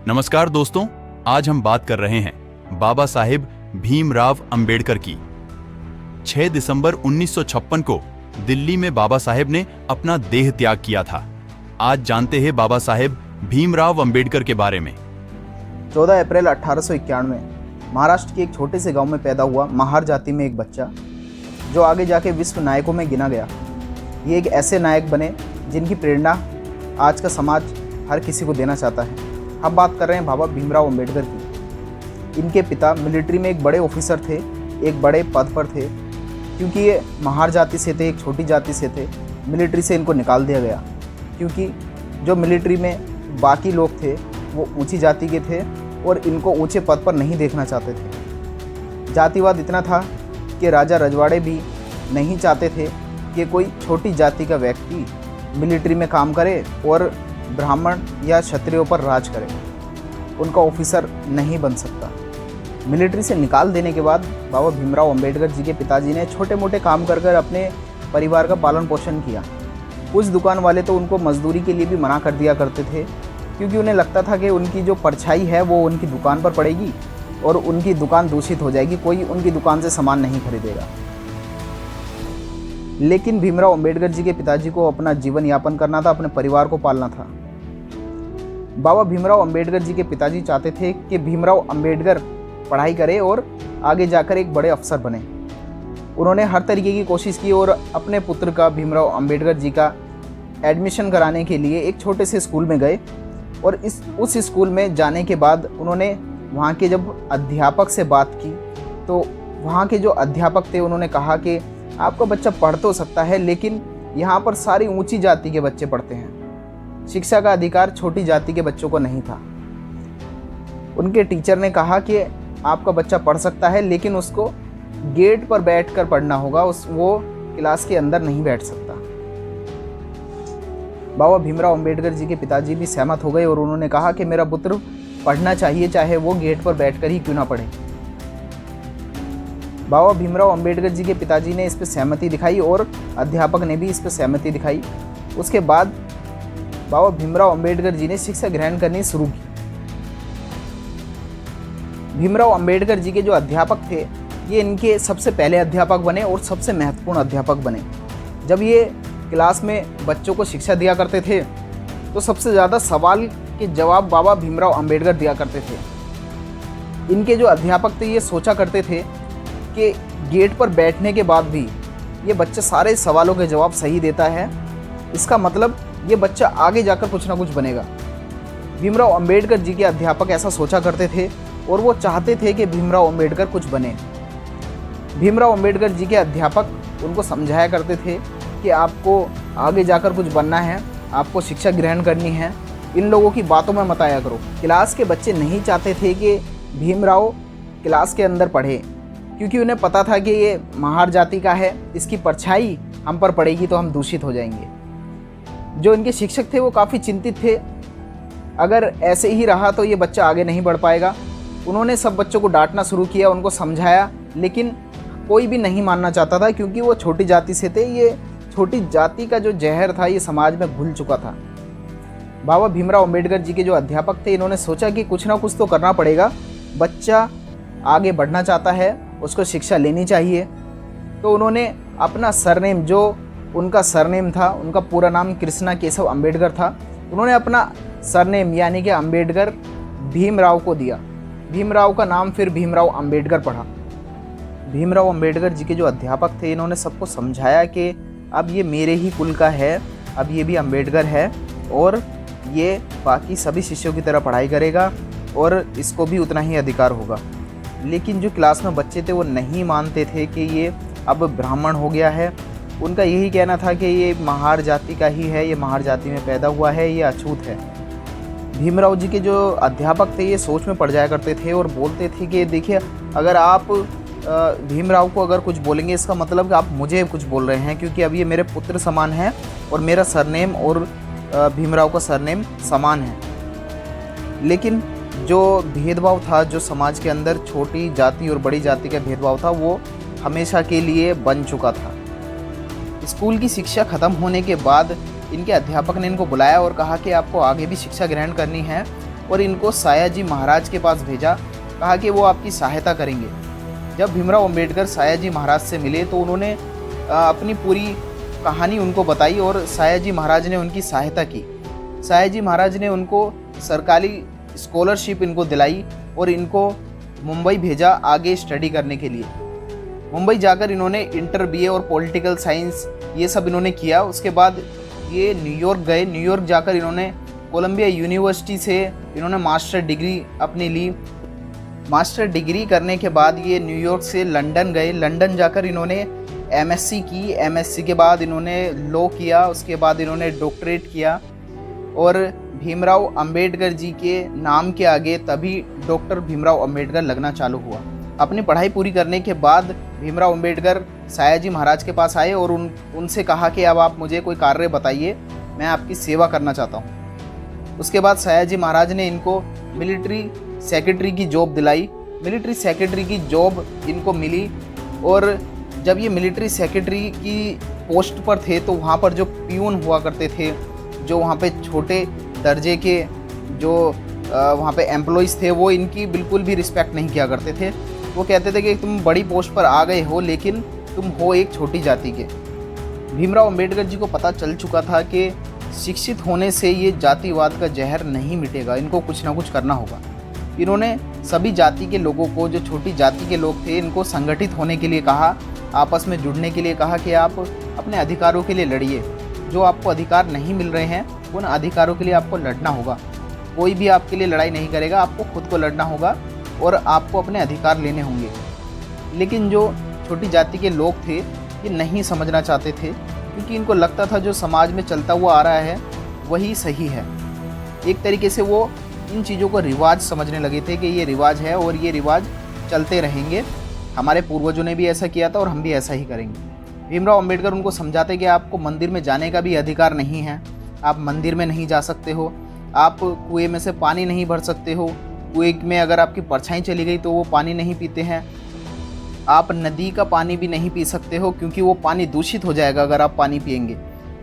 नमस्कार दोस्तों, आज हम बात कर रहे हैं बाबा साहेब भीमराव अंबेडकर की। 6 दिसंबर 1956 को दिल्ली में बाबा साहेब ने अपना देह त्याग किया था। आज जानते हैं बाबा साहेब भीमराव अंबेडकर के बारे में। 14 अप्रैल 1891 महाराष्ट्र के एक छोटे से गांव में पैदा हुआ महार जाति में एक बच्चा, जो आगे जाके विश्व नायकों में गिना गया। ये एक ऐसे नायक बने जिनकी प्रेरणा आज का समाज हर किसी को देना चाहता है। हम बात कर रहे हैं बाबा भीमराव अंबेडकर की। इनके पिता मिलिट्री में एक बड़े ऑफिसर थे, एक बड़े पद पर थे। क्योंकि ये महार जाति से थे, एक छोटी जाति से थे, मिलिट्री से इनको निकाल दिया गया। क्योंकि जो मिलिट्री में बाकी लोग थे वो ऊंची जाति के थे और इनको ऊंचे पद पर नहीं देखना चाहते थे। जातिवाद इतना था कि राजा रजवाड़े भी नहीं चाहते थे कि कोई छोटी जाति का व्यक्ति मिलिट्री में काम करे और ब्राह्मण या क्षत्रियों पर राज करे। उनका ऑफिसर नहीं बन सकता। मिलिट्री से निकाल देने के बाद बाबा भीमराव अंबेडकर जी के पिताजी ने छोटे मोटे काम कर कर अपने परिवार का पालन पोषण किया। कुछ दुकान वाले तो उनको मजदूरी के लिए भी मना कर दिया करते थे, क्योंकि उन्हें लगता था कि उनकी जो परछाई है वो उनकी दुकान पर पड़ेगी और उनकी दुकान दूषित हो जाएगी, कोई उनकी दुकान से सामान नहीं खरीदेगा। लेकिन भीमराव अंबेडकर जी के पिताजी को अपना जीवन यापन करना था, अपने परिवार को पालना था। बाबा भीमराव अंबेडकर जी के पिताजी चाहते थे कि भीमराव अंबेडकर पढ़ाई करे और आगे जाकर एक बड़े अफसर बने। उन्होंने हर तरीके की कोशिश की और अपने पुत्र का, भीमराव अंबेडकर जी का, एडमिशन कराने के लिए एक छोटे से स्कूल में गए। और उस स्कूल में जाने के बाद उन्होंने वहाँ के जब अध्यापक से बात की तो वहाँ के जो अध्यापक थे उन्होंने कहा कि आपका बच्चा पढ़ तो सकता है, लेकिन यहाँ पर सारी ऊंची जाति के बच्चे पढ़ते हैं। शिक्षा का अधिकार छोटी जाति के बच्चों को नहीं था। उनके टीचर ने कहा कि आपका बच्चा पढ़ सकता है, लेकिन उसको गेट पर बैठकर पढ़ना होगा, वो क्लास के अंदर नहीं बैठ सकता। बाबा भीमराव अंबेडकर जी के पिताजी भी सहमत हो गए और उन्होंने कहा कि मेरा पुत्र पढ़ना चाहिए, चाहे वो गेट पर बैठकर ही क्यों ना पढ़े। बाबा भीमराव अंबेडकर जी के पिताजी ने इस पर सहमति दिखाई और अध्यापक ने भी इस पर सहमति दिखाई। उसके बाद बाबा भीमराव अंबेडकर जी ने शिक्षा ग्रहण करनी शुरू की। भीमराव अंबेडकर जी के जो अध्यापक थे ये इनके सबसे पहले अध्यापक बने और सबसे महत्वपूर्ण अध्यापक बने। जब ये क्लास में बच्चों को शिक्षा दिया करते थे तो सबसे ज़्यादा सवाल के जवाब बाबा भीमराव अंबेडकर दिया करते थे। इनके जो अध्यापक थे ये सोचा करते थे कि गेट पर बैठने के बाद भी ये बच्चा सारे सवालों के जवाब सही देता है, इसका मतलब ये बच्चा आगे जाकर कुछ ना कुछ बनेगा। भीमराव अंबेडकर जी के अध्यापक ऐसा सोचा करते थे और वो चाहते थे कि भीमराव अंबेडकर कुछ बने। भीमराव अंबेडकर जी के अध्यापक उनको समझाया करते थे कि आपको आगे जाकर कुछ बनना है, आपको शिक्षा ग्रहण करनी है, इन लोगों की बातों में मत आया करो। क्लास के बच्चे नहीं चाहते थे कि भीमराव क्लास के अंदर पढ़े, क्योंकि उन्हें पता था कि ये महार जाति का है, इसकी परछाई हम पर पड़ेगी तो हम दूषित हो जाएंगे। जो इनके शिक्षक थे वो काफ़ी चिंतित थे, अगर ऐसे ही रहा तो ये बच्चा आगे नहीं बढ़ पाएगा। उन्होंने सब बच्चों को डांटना शुरू किया, उनको समझाया, लेकिन कोई भी नहीं मानना चाहता था, क्योंकि वो छोटी जाति से थे। ये छोटी जाति का जो जहर था ये समाज में घुल चुका था। बाबा भीमराव अंबेडकर जी के जो अध्यापक थे इन्होंने सोचा कि कुछ ना कुछ तो करना पड़ेगा, बच्चा आगे बढ़ना चाहता है, उसको शिक्षा लेनी चाहिए। तो उन्होंने अपना सरनेम, जो उनका सरनेम था, उनका पूरा नाम कृष्णा केशव अंबेडकर था, उन्होंने अपना सरनेम यानी कि अंबेडकर भीमराव को दिया। भीमराव का नाम फिर भीमराव अंबेडकर पड़ा। भीमराव अंबेडकर जी के जो अध्यापक थे इन्होंने सबको समझाया कि अब ये मेरे ही कुल का है, अब ये भी अंबेडकर है और ये बाकी सभी शिष्यों की तरह पढ़ाई करेगा और इसको भी उतना ही अधिकार होगा। लेकिन जो क्लास में बच्चे थे वो नहीं मानते थे कि ये अब ब्राह्मण हो गया है। उनका यही कहना था कि ये महार जाति का ही है, ये महार जाति में पैदा हुआ है, ये अछूत है। भीमराव जी के जो अध्यापक थे ये सोच में पड़ जाया करते थे और बोलते थे कि देखिए, अगर आप भीमराव को अगर कुछ बोलेंगे इसका मतलब कि आप मुझे कुछ बोल रहे हैं, क्योंकि अब ये मेरे पुत्र समान है और मेरा सरनेम और भीमराव का सरनेम समान है। लेकिन जो भेदभाव था, जो समाज के अंदर छोटी जाति और बड़ी जाति का भेदभाव था, वो हमेशा के लिए बन चुका था। स्कूल की शिक्षा खत्म होने के बाद इनके अध्यापक ने इनको बुलाया और कहा कि आपको आगे भी शिक्षा ग्रहण करनी है, और इनको सायाजी महाराज के पास भेजा, कहा कि वो आपकी सहायता करेंगे। जब भीमराव अंबेडकर सायाजी महाराज से मिले तो उन्होंने अपनी पूरी कहानी उनको बताई और सायाजी महाराज ने उनकी सहायता की। सायाजी महाराज ने उनको सरकारी स्कॉलरशिप इनको दिलाई और इनको मुंबई भेजा आगे स्टडी करने के लिए। मुंबई जाकर इन्होंने इंटर बीए और पॉलिटिकल साइंस ये सब इन्होंने किया। उसके बाद ये न्यूयॉर्क गए। न्यूयॉर्क जाकर इन्होंने कोलंबिया यूनिवर्सिटी से इन्होंने मास्टर डिग्री अपनी ली। मास्टर डिग्री करने के बाद ये न्यूयॉर्क से लंदन गए। लंदन जाकर इन्होंने एमएससी की। एमएससी के बाद इन्होंने लॉ किया। उसके बाद इन्होंने डॉक्टरेट किया और भीमराव अंबेडकर जी के नाम के आगे तभी डॉक्टर भीमराव अंबेडकर लगना चालू हुआ। अपनी पढ़ाई पूरी करने के बाद भीमराव अंबेडकर सायाजी महाराज के पास आए और उनसे कहा कि अब आप मुझे कोई कार्य बताइए, मैं आपकी सेवा करना चाहता हूँ। उसके बाद सायाजी महाराज ने इनको मिलिट्री सेक्रेटरी की जॉब दिलाई। मिलिट्री सेक्रेटरी की जॉब इनको मिली और जब ये मिलिट्री सेक्रेटरी की पोस्ट पर थे तो वहाँ पर जो पियून हुआ करते थे, जो वहाँ पे छोटे दर्जे के जो वहाँ पे एम्प्लॉइज़ थे, वो इनकी बिल्कुल भी रिस्पेक्ट नहीं किया करते थे। वो कहते थे कि तुम बड़ी पोस्ट पर आ गए हो लेकिन तुम हो एक छोटी जाति के। भीमराव अंबेडकर जी को पता चल चुका था कि शिक्षित होने से ये जातिवाद का जहर नहीं मिटेगा, इनको कुछ ना कुछ करना होगा। इन्होंने सभी जाति के लोगों को, जो छोटी जाति के लोग थे, इनको संगठित होने के लिए कहा, आपस में जुड़ने के लिए कहा कि आप अपने अधिकारों के लिए लड़िए। जो आपको अधिकार नहीं मिल रहे हैं उन अधिकारों के लिए आपको लड़ना होगा। कोई भी आपके लिए लड़ाई नहीं करेगा, आपको खुद को लड़ना होगा और आपको अपने अधिकार लेने होंगे। लेकिन जो छोटी जाति के लोग थे ये नहीं समझना चाहते थे, क्योंकि इनको लगता था जो समाज में चलता हुआ आ रहा है वही सही है। एक तरीके से वो इन चीज़ों को रिवाज समझने लगे थे कि ये रिवाज है और ये रिवाज चलते रहेंगे, हमारे पूर्वजों ने भी ऐसा किया था और हम भी ऐसा ही करेंगे। भीमराव अंबेडकर उनको समझाते कि आपको मंदिर में जाने का भी अधिकार नहीं है, आप मंदिर में नहीं जा सकते हो, आप कुएं में से पानी नहीं भर सकते हो, कुएं में अगर आपकी परछाई चली गई तो वो पानी नहीं पीते हैं, आप नदी का पानी भी नहीं पी सकते हो क्योंकि वो पानी दूषित हो जाएगा अगर आप पानी पिएंगे।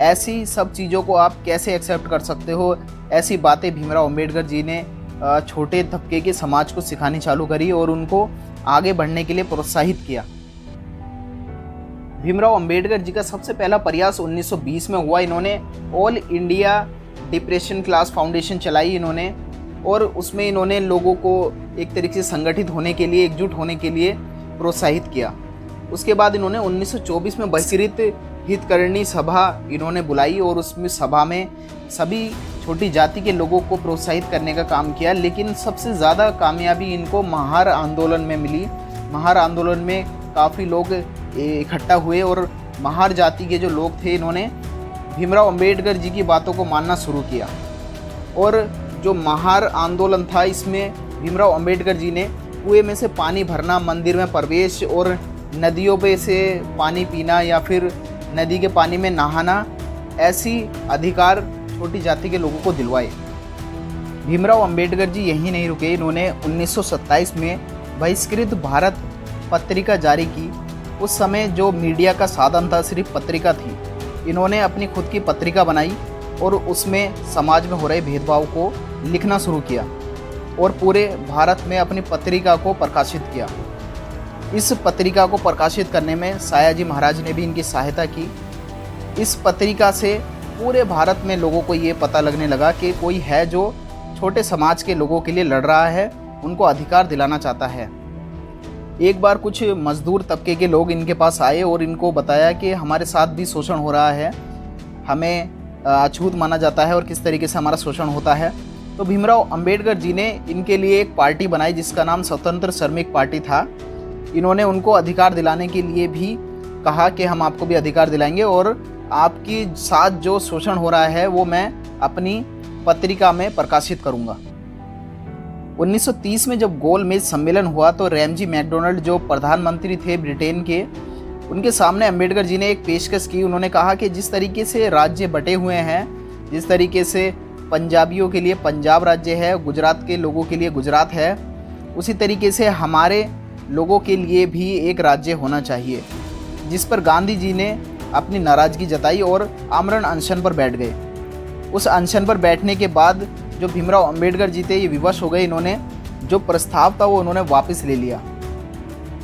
ऐसी सब चीज़ों को आप कैसे एक्सेप्ट कर सकते हो? ऐसी बातें भीमराव अंबेडकर जी ने छोटे तबके के समाज को सिखानी चालू करी और उनको आगे बढ़ने के लिए प्रोत्साहित किया। भीमराव अंबेडकर जी का सबसे पहला प्रयास 1920 में हुआ। इन्होंने all India depression class foundation चलाई इन्होंने, और उसमें इन्होंने लोगों को एक तरीके से संगठित होने के लिए, एकजुट होने के लिए प्रोत्साहित किया। उसके बाद इन्होंने 1924 में बहिष्कृत हितकर्णी सभा इन्होंने बुलाई और उसमें सभा में सभी छोटी जाति के लोगों को प्रोत्साहित करने का काम किया। लेकिन सबसे ज़्यादा कामयाबी इनको महार आंदोलन में मिली। महार आंदोलन में काफ़ी लोग इकट्ठा हुए और महार जाति के जो लोग थे इन्होंने भीमराव अंबेडकर जी की बातों को मानना शुरू किया। और जो महार आंदोलन था इसमें भीमराव अंबेडकर जी ने कुएं में से पानी भरना, मंदिर में प्रवेश और नदियों पे से पानी पीना या फिर नदी के पानी में नहाना, ऐसी अधिकार छोटी जाति के लोगों को दिलवाए। भीमराव अंबेडकर जी यहीं नहीं रुके, इन्होंने 1927 में बहिष्कृत भारत पत्रिका जारी की। उस समय जो मीडिया का साधन था सिर्फ पत्रिका थी। इन्होंने अपनी खुद की पत्रिका बनाई और उसमें समाज में हो रहे भेदभाव को लिखना शुरू किया और पूरे भारत में अपनी पत्रिका को प्रकाशित किया। इस पत्रिका को प्रकाशित करने में सायाजी महाराज ने भी इनकी सहायता की। इस पत्रिका से पूरे भारत में लोगों को ये पता लगने लगा कि कोई है जो छोटे समाज के लोगों के लिए लड़ रहा है, उनको अधिकार दिलाना चाहता है। एक बार कुछ मजदूर तबके के लोग इनके पास आए और इनको बताया कि हमारे साथ भी शोषण हो रहा है, हमें अछूत माना जाता है और किस तरीके से हमारा शोषण होता है। तो भीमराव अंबेडकर जी ने इनके लिए एक पार्टी बनाई जिसका नाम स्वतंत्र श्रमिक पार्टी था। इन्होंने उनको अधिकार दिलाने के लिए भी कहा कि हम आपको भी अधिकार दिलाएंगे और आपकी साथ जो शोषण हो रहा है वो मैं अपनी पत्रिका में प्रकाशित करूंगा। 1930 में जब गोलमेज सम्मेलन हुआ तो रैमजी मैकडोनल्ड जो प्रधानमंत्री थे ब्रिटेन के, उनके सामने अंबेडकर जी ने एक पेशकश की। उन्होंने कहा कि जिस तरीके से राज्य बटे हुए हैं, जिस तरीके से पंजाबियों के लिए पंजाब राज्य है, गुजरात के लोगों के लिए गुजरात है, उसी तरीके से हमारे लोगों के लिए भी एक राज्य होना चाहिए। जिस पर गांधी जी ने अपनी नाराजगी जताई और आमरण अनशन पर बैठ गए। उस अनशन पर बैठने के बाद जो भीमराव अंबेडकर जी थे ये विवश हो गए। इन्होंने जो प्रस्ताव था वो उन्होंने वापस ले लिया।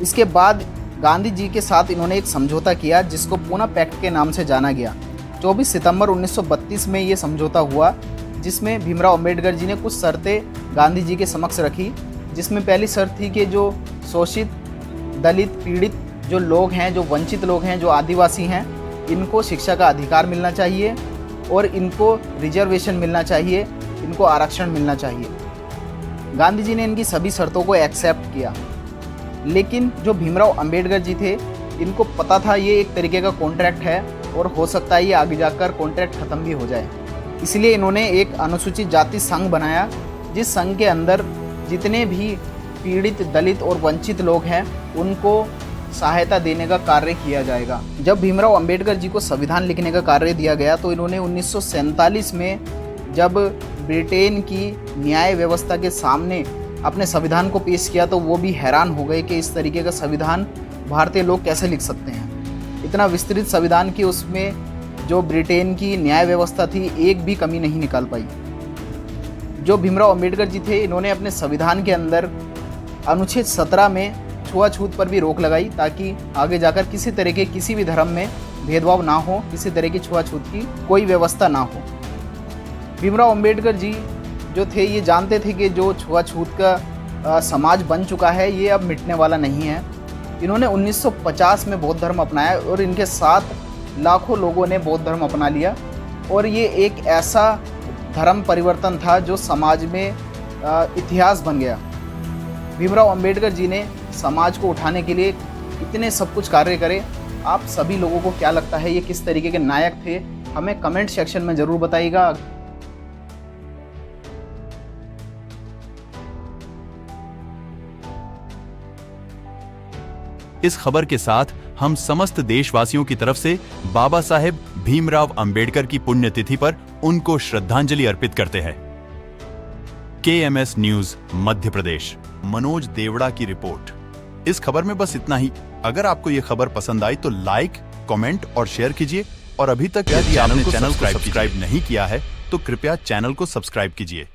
इसके बाद गांधी जी के साथ इन्होंने एक समझौता किया जिसको पूना पैक्ट के नाम से जाना गया। 24 सितंबर 1932 में ये समझौता हुआ, जिसमें भीमराव अंबेडकर जी ने कुछ शर्तें गांधी जी के समक्ष रखी। जिसमें पहली शर्त थी कि जो शोषित, दलित, पीड़ित जो लोग हैं, जो वंचित लोग हैं, जो आदिवासी हैं, इनको शिक्षा का अधिकार मिलना चाहिए और इनको रिजर्वेशन मिलना चाहिए, इनको आरक्षण मिलना चाहिए। गांधी जी ने इनकी सभी शर्तों को एक्सेप्ट किया। लेकिन जो भीमराव अंबेडकर जी थे, इनको पता था ये एक तरीके का कॉन्ट्रैक्ट है और हो सकता है ये आगे जाकर कॉन्ट्रैक्ट ख़त्म भी हो जाए। इसलिए इन्होंने एक अनुसूचित जाति संघ बनाया, जिस संघ के अंदर जितने भी पीड़ित, दलित और वंचित लोग हैं उनको सहायता देने का कार्य किया जाएगा। जब भीमराव अंबेडकर जी को संविधान लिखने का कार्य दिया गया तो इन्होंने 1947 में जब ब्रिटेन की न्याय व्यवस्था के सामने अपने संविधान को पेश किया तो वो भी हैरान हो गए कि इस तरीके का संविधान भारतीय लोग कैसे लिख सकते हैं। इतना विस्तृत संविधान कि उसमें जो ब्रिटेन की न्याय व्यवस्था थी एक भी कमी नहीं निकाल पाई। जो भीमराव अंबेडकर जी थे, इन्होंने अपने संविधान के अंदर अनुच्छेद 17 में छुआछूत पर भी रोक लगाई ताकि आगे जाकर किसी तरह के किसी भी धर्म में भेदभाव ना हो, किसी तरह की छुआछूत की कोई व्यवस्था ना हो। भीमराव अंबेडकर जी जो थे ये जानते थे कि जो छुआछूत का समाज बन चुका है ये अब मिटने वाला नहीं है। इन्होंने 1950 में बौद्ध धर्म अपनाया और इनके साथ लाखों लोगों ने बौद्ध धर्म अपना लिया और ये एक ऐसा धर्म परिवर्तन था जो समाज में इतिहास बन गया। भीमराव अंबेडकर जी ने समाज को उठाने के लिए इतने सब कुछ कार्य करे। आप सभी लोगों को क्या लगता है ये किस तरीके के नायक थे, हमें कमेंट सेक्शन में ज़रूर बताइएगा। इस खबर के साथ हम समस्त देशवासियों की तरफ से बाबा साहेब भीमराव अंबेडकर की पुण्यतिथि पर उनको श्रद्धांजलि अर्पित करते हैं। KMS न्यूज मध्य प्रदेश, मनोज देवड़ा की रिपोर्ट। इस खबर में बस इतना ही। अगर आपको यह खबर पसंद आई तो लाइक, कमेंट और शेयर कीजिए और अभी तक यदि आपने चैनल को सब्सक्राइब नहीं किया है तो कृपया चैनल को सब्सक्राइब कीजिए।